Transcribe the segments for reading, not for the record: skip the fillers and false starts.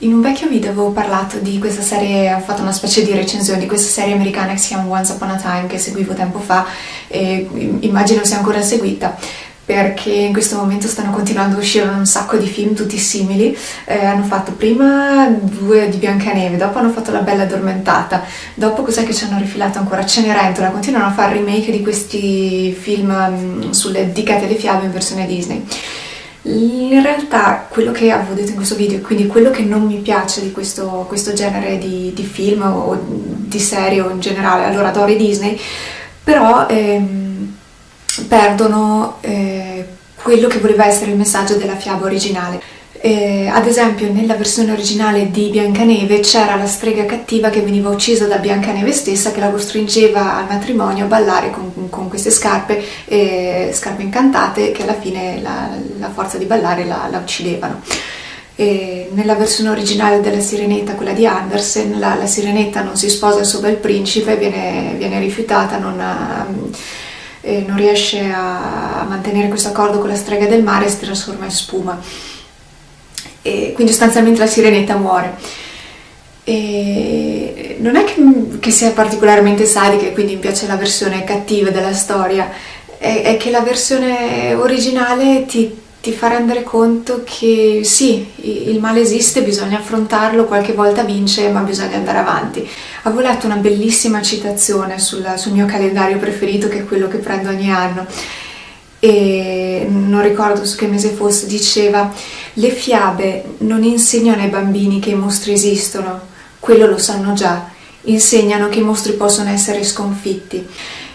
In un vecchio video avevo parlato di questa serie, ho fatto una specie di recensione di questa serie americana che si chiama Once Upon a Time, che seguivo tempo fa e immagino sia ancora seguita, perché in questo momento stanno continuando a uscire un sacco di film tutti simili. Hanno fatto prima 2 di Biancaneve, dopo hanno fatto La Bella Addormentata, dopo cos'è che ci hanno rifilato ancora? Cenerentola. Continuano a fare remake di questi film sulle dichete alle fiabe in versione Disney. In realtà quello che avevo detto in questo video, quindi quello che non mi piace di questo genere di film o di serie o in generale, allora adoro i Disney, però perdono quello che voleva essere il messaggio della fiaba originale. Ad esempio nella versione originale di Biancaneve c'era la strega cattiva che veniva uccisa da Biancaneve stessa, che la costringeva al matrimonio a ballare con queste scarpe incantate, che alla fine la forza di ballare la uccidevano. Nella versione originale della Sirenetta, quella di Andersen, la Sirenetta non si sposa sopra il principe, viene rifiutata, non riesce a mantenere questo accordo con la strega del mare e si trasforma in spuma. E quindi sostanzialmente la Sirenetta muore. E non è che sia particolarmente sadica e quindi mi piace la versione cattiva della storia, è che la versione originale ti fa rendere conto che sì, il male esiste, bisogna affrontarlo, qualche volta vince, ma bisogna andare avanti. Avevo letto una bellissima citazione sul mio calendario preferito, che è quello che prendo ogni anno, e non ricordo su che mese fosse, diceva: le fiabe non insegnano ai bambini che i mostri esistono, quello lo sanno già, insegnano che i mostri possono essere sconfitti.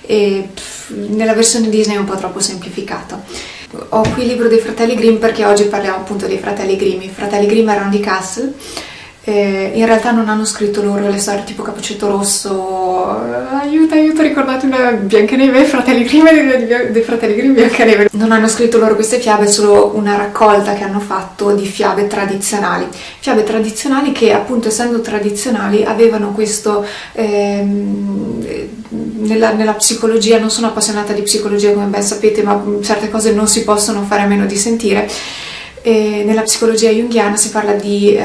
E nella versione Disney è un po' troppo semplificato. Ho qui il libro dei fratelli Grimm perché oggi parliamo appunto dei fratelli Grimm. I fratelli Grimm erano di Kassel. In realtà non hanno scritto loro le storie tipo Cappuccetto Rosso, aiuto, ricordate una Biancaneve, Fratelli Grimm, dei Fratelli Grimm, Biancaneve. Non hanno scritto loro queste fiabe, è solo una raccolta che hanno fatto di fiabe tradizionali che appunto, essendo tradizionali, avevano questo nella psicologia. Non sono appassionata di psicologia come ben sapete, ma certe cose non si possono fare a meno di sentire. Nella psicologia junghiana si parla di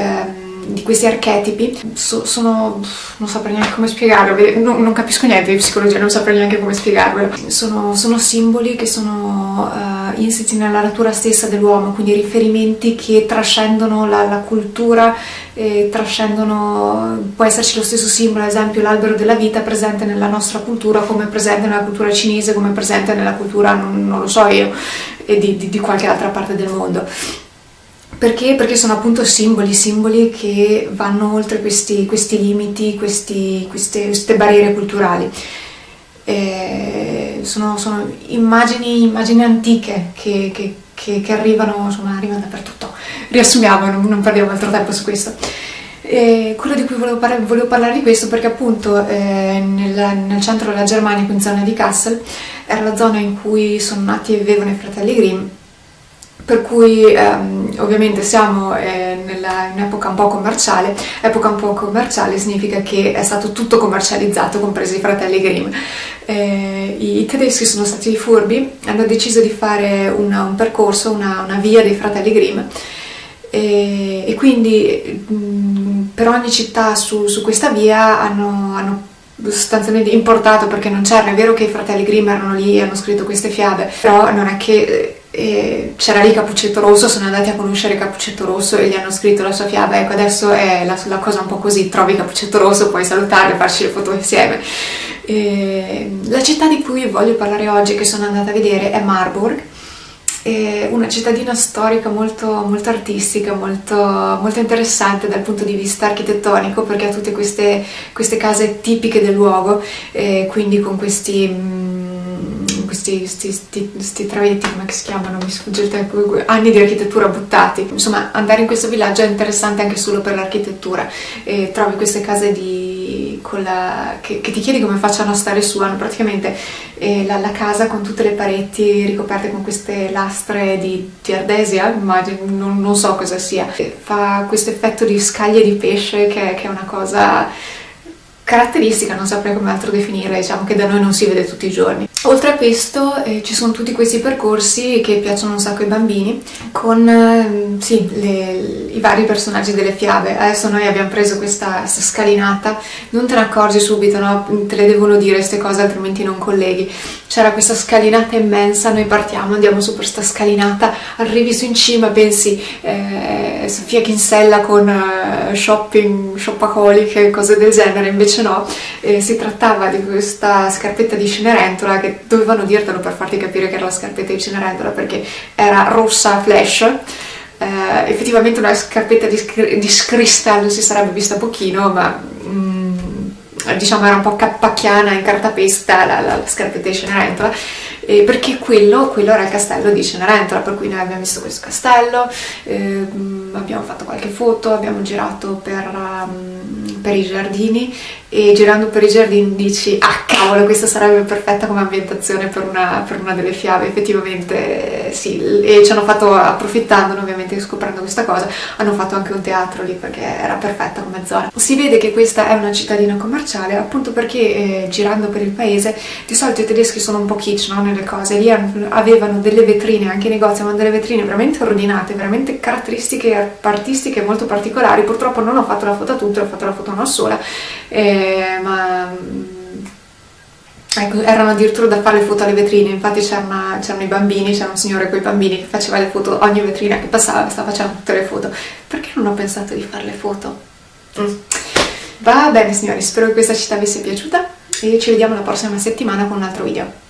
questi archetipi, non saprei neanche come spiegarlo, non capisco niente di psicologia, non saprei neanche come spiegarvelo. Sono simboli che sono insiti nella natura stessa dell'uomo, quindi riferimenti che trascendono la cultura, può esserci lo stesso simbolo, ad esempio l'albero della vita presente nella nostra cultura, come presente nella cultura cinese, come presente nella cultura, non lo so io, di qualche altra parte del mondo. Perché? Perché sono appunto simboli che vanno oltre questi limiti, queste barriere culturali. Sono immagini antiche che arrivano dappertutto. Riassumiamo, non perdiamo altro tempo su questo. Quello di cui volevo parlare di questo perché appunto nel centro della Germania, in zona di Kassel, era la zona in cui sono nati e vivevano i fratelli Grimm. Per cui ovviamente siamo in un'epoca un po' commerciale. Epoca un po' commerciale significa che è stato tutto commercializzato, compresi i fratelli Grimm. I tedeschi sono stati furbi, hanno deciso di fare un percorso, una via dei fratelli Grimm, e quindi per ogni città su questa via hanno sostanzialmente importato, perché non c'era. È vero che i fratelli Grimm erano lì e hanno scritto queste fiabe, però non è che c'era lì Cappuccetto Rosso, sono andati a conoscere Cappuccetto Rosso e gli hanno scritto la sua fiaba. Ecco, adesso è la cosa un po' così: trovi Cappuccetto Rosso, puoi salutarlo e farci le foto insieme. La città di cui voglio parlare oggi, che sono andata a vedere, è Marburg, una cittadina storica molto, molto artistica, molto, molto interessante dal punto di vista architettonico, perché ha tutte queste case tipiche del luogo, quindi con questi travetti, come si chiamano? Mi sfugge il tempo, anni di architettura buttati. Insomma, andare in questo villaggio è interessante anche solo per l'architettura. Trovi queste case che ti chiedi come facciano a stare su. Hanno praticamente la casa con tutte le pareti ricoperte con queste lastre di ardesia, immagino, non so cosa sia. Fa questo effetto di scaglie di pesce che è una cosa caratteristica, non saprei come altro definire, diciamo che da noi non si vede tutti i giorni. Oltre a Budapest ci sono tutti questi percorsi che piacciono un sacco ai bambini con sì, i vari personaggi delle fiabe. Adesso noi abbiamo preso questa scalinata, non te ne accorgi subito, no? Te le devono dire queste cose altrimenti non colleghi. C'era questa scalinata immensa, noi partiamo, andiamo su per questa scalinata, arrivi su in cima, pensi Sofia Kinsella con shopping, shopaholic e cose del genere, invece no, si trattava di questa scarpetta di Cenerentola che dovevano dirtelo per farti capire che era la scarpetta di Cenerentola perché era rossa flash. Effettivamente una scarpetta di cristallo si sarebbe vista pochino, ma diciamo era un po' cappacchiana in cartapesta la scarpetta di Cenerentola, perché quello era il castello di Cenerentola, per cui noi abbiamo visto questo castello, abbiamo fatto qualche foto, abbiamo girato per i giardini, e girando per i giardini dici ah cavolo, questa sarebbe perfetta come ambientazione per una delle fiabe. Effettivamente sì, e ci hanno fatto, approfittandone ovviamente, scoprendo questa cosa, hanno fatto anche un teatro lì perché era perfetta come zona. Si vede che questa è una cittadina commerciale appunto perché girando per il paese di solito i tedeschi sono un po' kitsch, no, nelle cose. Lì avevano delle vetrine, anche i negozi avevano delle vetrine veramente ordinate, veramente caratteristiche artistiche molto particolari. Purtroppo non ho fatto la foto a tutte, ho fatto la foto a una sola, ma ecco, erano addirittura da fare le foto alle vetrine. Infatti c'erano i bambini, c'era un signore con i bambini che faceva le foto, ogni vetrina che passava stava facendo tutte le foto. Perché non ho pensato di fare le foto? Va bene signori, spero che questa città vi sia piaciuta e ci vediamo la prossima settimana con un altro video.